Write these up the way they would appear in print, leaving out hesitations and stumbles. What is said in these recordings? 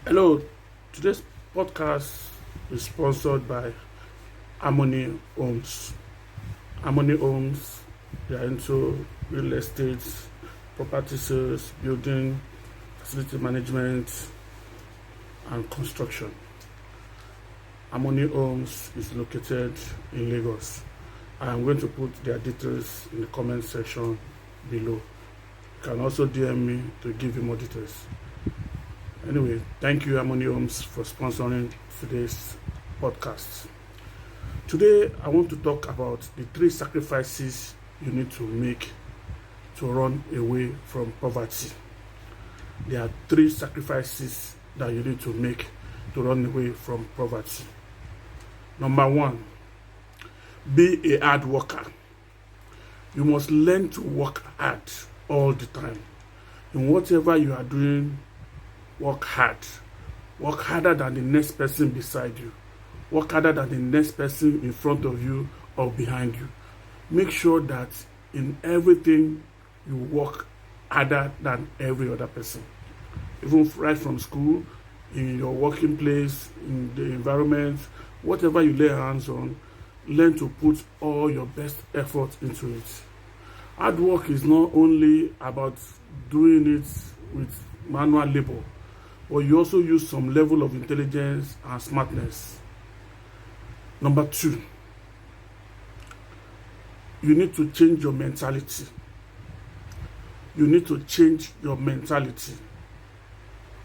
Hello, today's podcast is sponsored by Harmony Homes. Harmony Homes, they are into real estate, property sales, building, facility management, and construction. Harmony Homes is located in Lagos. I am going to put their details in the comment section below. You can also DM me to give you more details. Anyway, thank you, Harmony Homes, for sponsoring today's podcast. Today, I want to talk about the 3 sacrifices you need to make to run away from poverty. There are 3 sacrifices that you need to make to run away from poverty. Number 1, be a hard worker. You must learn to work hard all the time. In whatever you are doing, work hard. Work harder than the next person beside you. Work harder than the next person in front of you or behind you. Make sure that in everything you work harder than every other person. Even right from school, in your working place, in the environment, whatever you lay hands on, learn to put all your best effort into it. Hard work is not only about doing it with manual labor, but you also use some level of intelligence and smartness. Number 2, you need to change your mentality. You need to change your mentality.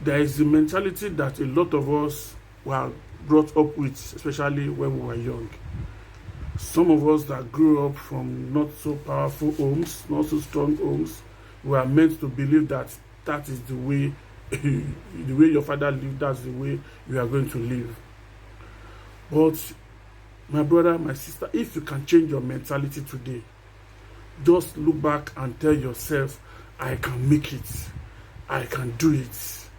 There is a mentality that a lot of us were brought up with, especially when we were young. Some of us that grew up from not so powerful homes, not so strong homes, were meant to believe that that is the way the way your father lived, that's the way you are going to live. But my brother, my sister, if you can change your mentality today, just look back and tell yourself, I can make it, I can do it,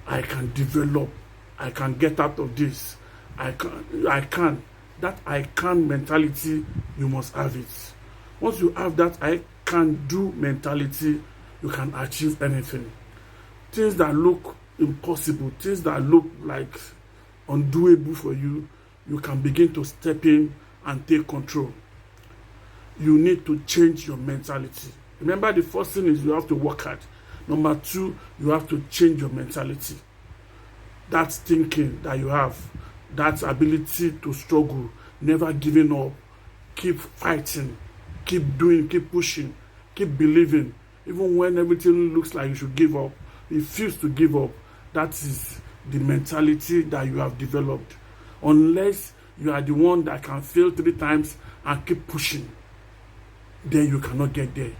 I can develop, I can get out of this, I can. That I can mentality, you must have it. Once you have that I can do mentality, you can achieve anything. Things that look impossible, things that look like undoable for you, you can begin to step in and take control. You need to change your mentality. Remember, the first thing is you have to work hard. Number 2, you have to change your mentality. That thinking that you have, that ability to struggle, never giving up, keep fighting, keep doing, keep pushing, keep believing, even when everything looks like you should give up. Refuse to give up. That is the mentality that you have developed. Unless you are the one that can fail 3 times and keep pushing, then you cannot get there.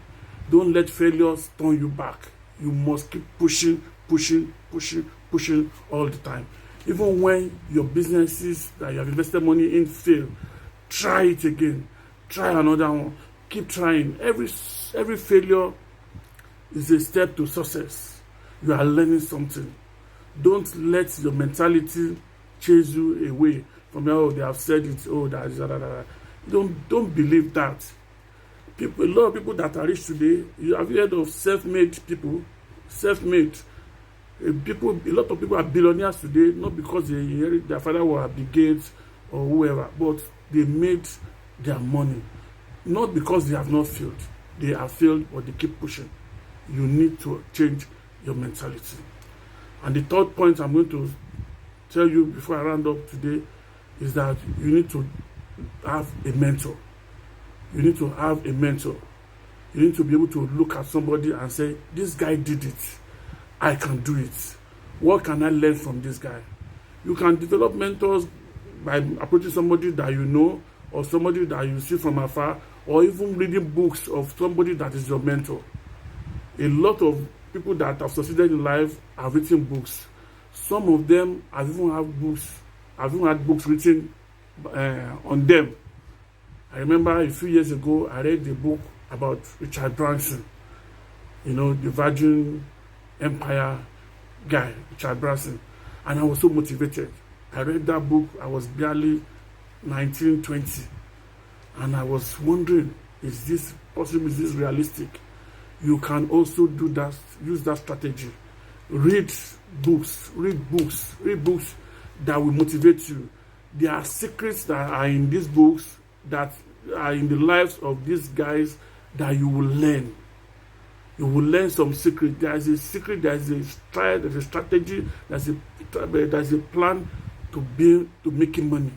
Don't let failures turn you back. You must keep pushing all the time. Even when your businesses that you have invested money in fail, try it again. Try another one. Keep trying. Every failure is a step to success. You are learning something. Don't let your mentality chase you away from, oh, they have said it, oh, that is that. Don't believe that. A lot of people that are rich today, you have heard of self-made people? Self-made. A lot of people are billionaires today, not because they inherit their father were Bill Gates or whoever, but they made their money. Not because they have not failed. They have failed, but they keep pushing. You need to change your mentality. And the third point I'm going to tell you before I round up today is that you need to have a mentor. You need to have a mentor. You need to be able to look at somebody and say, this guy did it. I can do it. What can I learn from this guy? You can develop mentors by approaching somebody that you know or somebody that you see from afar, or even reading books of somebody that is your mentor. A lot of people that have succeeded in life have written books. Some of them have even had books written on them. I remember a few years ago, I read a book about Richard Branson, the Virgin Empire guy, Richard Branson, and I was so motivated. I read that book, I was barely 19, 20, and I was wondering, is this possible, is this realistic? You can also do that, use that strategy Read books, read books, read books that will motivate you. There are secrets that are in these books that are in the lives of these guys that you will learn. You will learn some secret. There is a secret, there is a strategy, there's a plan to making money.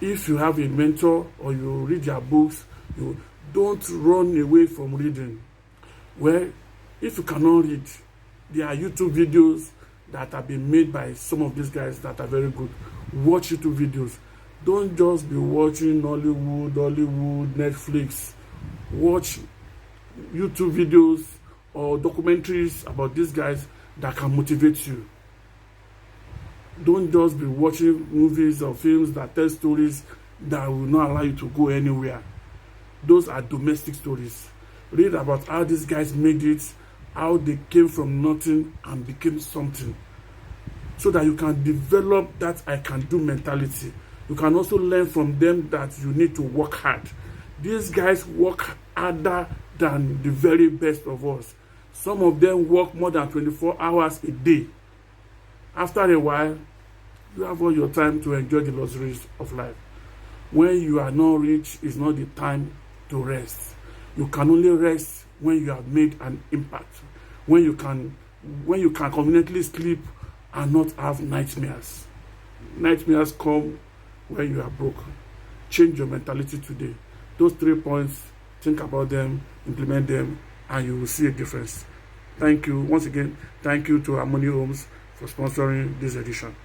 If you have a mentor or you read their books, you don't run away from reading. Well, if you cannot read, there are YouTube videos that have been made by some of these guys that are very good. Watch YouTube videos. Don't just be watching Hollywood, Netflix. Watch YouTube videos or documentaries about these guys that can motivate you. Don't just be watching movies or films that tell stories that will not allow you to go anywhere. Those are domestic stories. Read about how these guys made it, how they came from nothing and became something, so that you can develop that I can do mentality. You can also learn from them that you need to work hard. These guys work harder than the very best of us. Some of them work more than 24 hours a day. After a while, you have all your time to enjoy the luxuries of life. When you are not rich, it's not the time to rest. You can only rest when you have made an impact. When you can conveniently sleep and not have nightmares. Nightmares come when you are broke. Change your mentality today. Those 3 points, think about them, implement them, and you will see a difference. Thank you. Once again, thank you to Harmony Homes for sponsoring this edition.